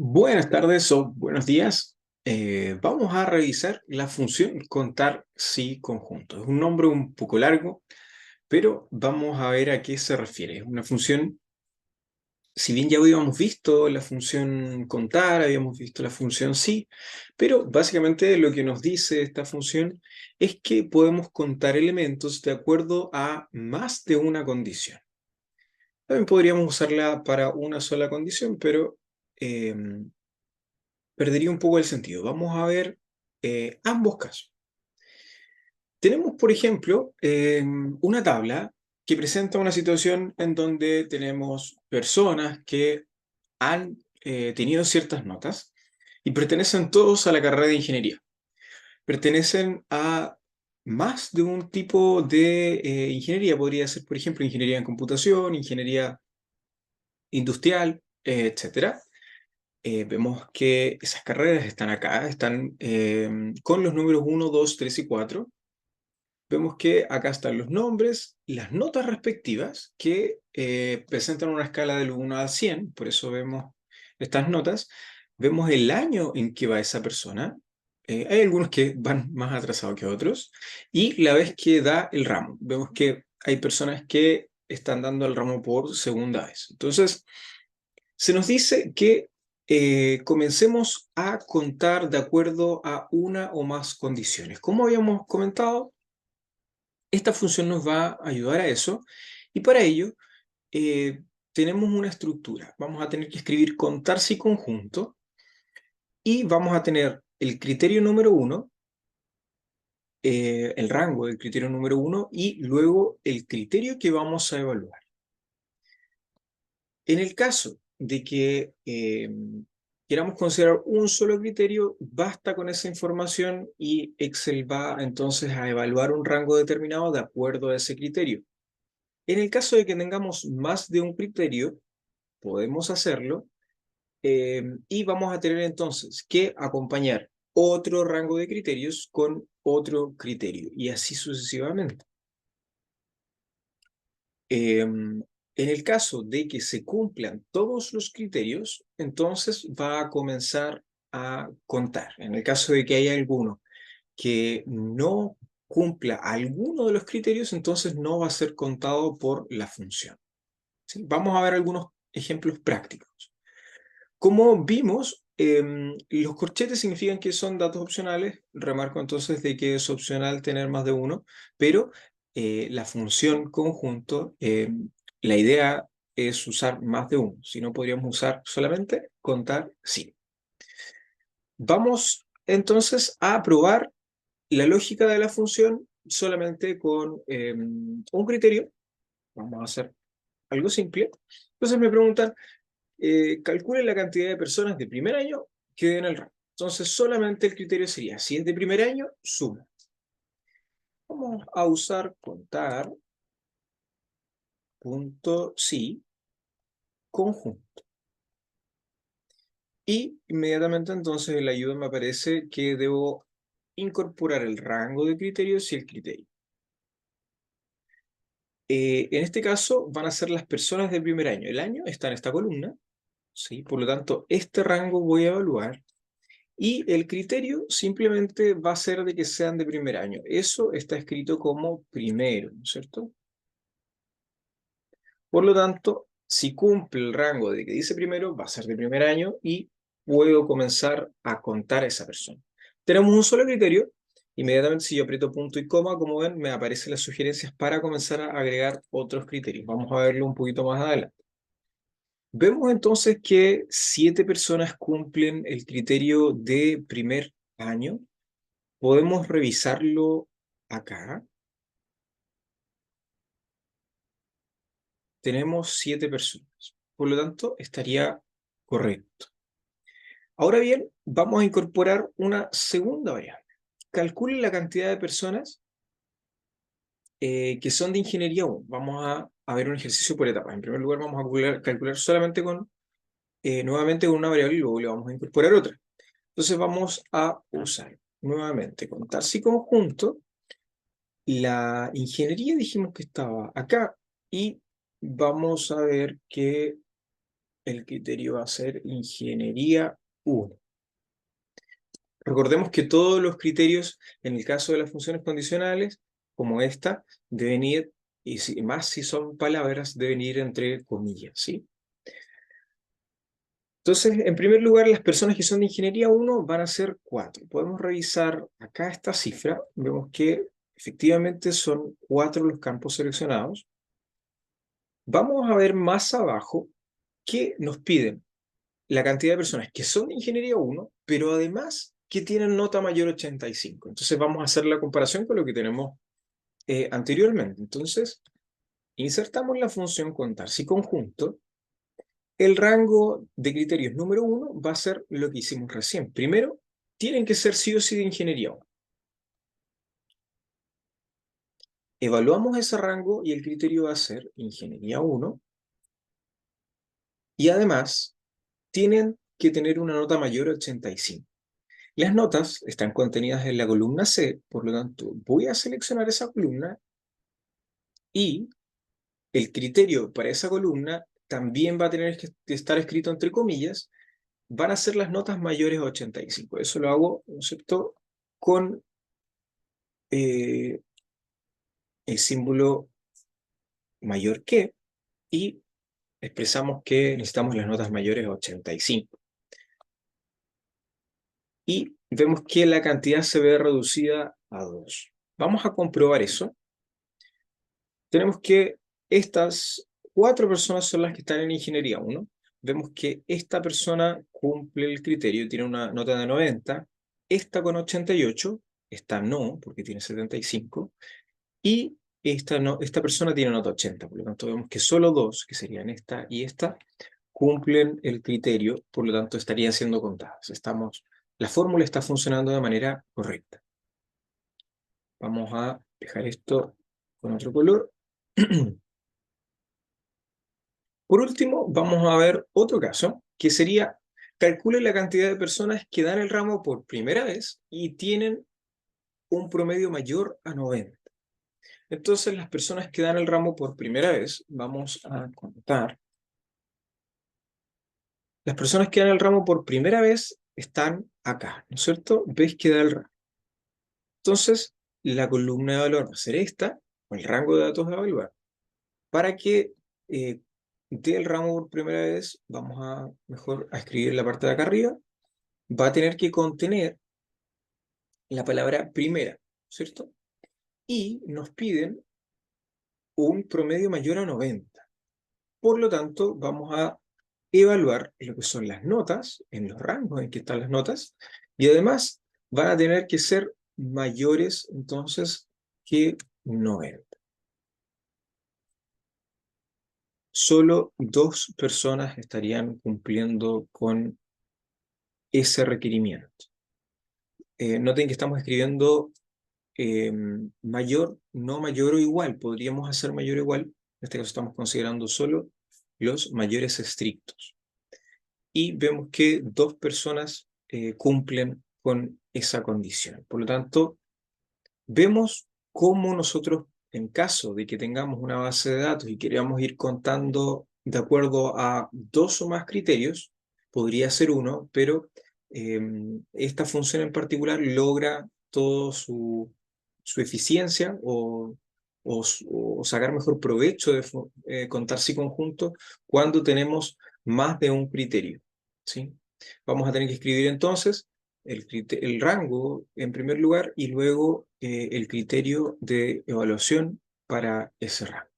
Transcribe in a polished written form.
Buenas tardes o buenos días. Vamos a revisar la función contar sí conjunto. Es un nombre un poco largo, pero vamos a ver a qué se refiere. Es una función, si bien ya habíamos visto la función contar, habíamos visto la función sí, pero básicamente lo que nos dice esta función es que podemos contar elementos de acuerdo a más de una condición. También podríamos usarla para una sola condición, pero perdería un poco el sentido. Vamos a ver ambos casos. Tenemos, por ejemplo, una tabla que presenta una situación en donde tenemos personas que han tenido ciertas notas y pertenecen todos a la carrera de ingeniería. Pertenecen a más de un tipo de ingeniería. Podría ser, por ejemplo, ingeniería en computación, ingeniería industrial, etcétera. Vemos que esas carreras están acá, están con los números 1, 2, 3 y 4. Vemos que acá están los nombres, las notas respectivas que presentan una escala del 1 al 100, por eso vemos estas notas. Vemos el año en que va esa persona. Hay algunos que van más atrasados que otros. Y la vez que da el ramo. Vemos que hay personas que están dando el ramo por segunda vez. Entonces, se nos dice que comencemos a contar de acuerdo a una o más condiciones. Como habíamos comentado, esta función nos va a ayudar a eso y para ello tenemos una estructura. Vamos a tener que escribir contar si conjunto y vamos a tener el criterio número 1, el rango del criterio número 1 y luego el criterio que vamos a evaluar. En el caso de que queramos considerar un solo criterio, basta con esa información y Excel va entonces a evaluar un rango determinado de acuerdo a ese criterio. En el caso de que tengamos más de un criterio, podemos hacerlo y vamos a tener entonces que acompañar otro rango de criterios con otro criterio y así sucesivamente. En el caso de que se cumplan todos los criterios, entonces va a comenzar a contar. En el caso de que haya alguno que no cumpla alguno de los criterios, entonces no va a ser contado por la función. ¿Sí? Vamos a ver algunos ejemplos prácticos. Como vimos, los corchetes significan que son datos opcionales. Remarco entonces de que es opcional tener más de uno, pero la función conjunto, la idea es usar más de uno. Si no, podríamos usar solamente contar sí. Vamos entonces a probar la lógica de la función solamente con un criterio. Vamos a hacer algo simple. Entonces me preguntan, calcule la cantidad de personas de primer año que den el rango. Entonces, solamente el criterio sería, si es de primer año, suma. Vamos a usar contar punto sí conjunto. Y inmediatamente entonces en la ayuda me aparece que debo incorporar el rango de criterios y el criterio. En este caso van a ser las personas del primer año. El año está en esta columna, ¿sí? Por lo tanto, este rango voy a evaluar. Y el criterio simplemente va a ser de que sean de primer año. Eso está escrito como primero, ¿no es cierto? Por lo tanto, si cumple el rango de que dice primero, va a ser de primer año y puedo comenzar a contar a esa persona. Tenemos un solo criterio. Inmediatamente si yo aprieto punto y coma, como ven, me aparecen las sugerencias para comenzar a agregar otros criterios. Vamos a verlo un poquito más adelante. Vemos entonces que 7 personas cumplen el criterio de primer año. Podemos revisarlo acá. Tenemos 7 personas. Por lo tanto, estaría correcto. Ahora bien, vamos a incorporar una segunda variable. Calcule la cantidad de personas que son de ingeniería 1. Vamos a ver un ejercicio por etapas. En primer lugar, vamos a calcular solamente nuevamente con una variable y luego le vamos a incorporar otra. Entonces vamos a usar nuevamente contar si conjunto. La ingeniería dijimos que estaba acá y vamos a ver que el criterio va a ser Ingeniería 1. Recordemos que todos los criterios, en el caso de las funciones condicionales, como esta, deben ir, y más si son palabras, deben ir entre comillas, ¿sí? Entonces, en primer lugar, las personas que son de Ingeniería 1 van a ser 4. Podemos revisar acá esta cifra. Vemos que efectivamente son 4 los campos seleccionados. Vamos a ver más abajo que nos piden la cantidad de personas que son de Ingeniería 1, pero además que tienen nota mayor a 85. Entonces vamos a hacer la comparación con lo que tenemos anteriormente. Entonces, insertamos la función contar si conjunto. El rango de criterios número 1 va a ser lo que hicimos recién. Primero, tienen que ser sí o sí de Ingeniería 1. Evaluamos ese rango y el criterio va a ser Ingeniería 1. Y además, tienen que tener una nota mayor a 85. Las notas están contenidas en la columna C, por lo tanto, voy a seleccionar esa columna y el criterio para esa columna también va a tener que estar escrito entre comillas, van a ser las notas mayores a 85. Eso lo hago, ¿no es cierto?, con el símbolo mayor que, y expresamos que necesitamos las notas mayores a 85. Y vemos que la cantidad se ve reducida a 2. Vamos a comprobar eso. Tenemos que estas 4 personas son las que están en Ingeniería 1. Vemos que esta persona cumple el criterio, tiene una nota de 90, esta con 88, esta no, porque tiene 75, y esta persona tiene nota 80, por lo tanto vemos que solo 2, que serían esta y esta, cumplen el criterio, por lo tanto estarían siendo contadas. La fórmula está funcionando de manera correcta. Vamos a dejar esto con otro color. Por último, vamos a ver otro caso, que sería, calcule la cantidad de personas que dan el ramo por primera vez y tienen un promedio mayor a 90. Entonces, las personas que dan el ramo por primera vez, vamos a contar. Las personas que dan el ramo por primera vez están acá, ¿no es cierto? ¿Veis que da el ramo? Entonces, la columna de valor va a ser esta, o el rango de datos a evaluar. Para que dé el ramo por primera vez, vamos a mejor a escribir la parte de acá arriba, va a tener que contener la palabra primera, ¿cierto? Y nos piden un promedio mayor a 90. Por lo tanto, vamos a evaluar lo que son las notas, en los rangos en que están las notas, y además van a tener que ser mayores, entonces, que 90. Solo 2 personas estarían cumpliendo con ese requerimiento. Noten que estamos escribiendo mayor, no mayor o igual. Podríamos hacer mayor o igual. En este caso estamos considerando solo los mayores estrictos. Y vemos que 2 personas cumplen con esa condición. Por lo tanto, vemos cómo nosotros, en caso de que tengamos una base de datos y queramos ir contando de acuerdo a 2 o más criterios, podría ser uno, pero esta función en particular logra todo su eficiencia o sacar mejor provecho de contar sí conjunto cuando tenemos más de un criterio, ¿sí? Vamos a tener que escribir entonces el rango en primer lugar y luego el criterio de evaluación para ese rango.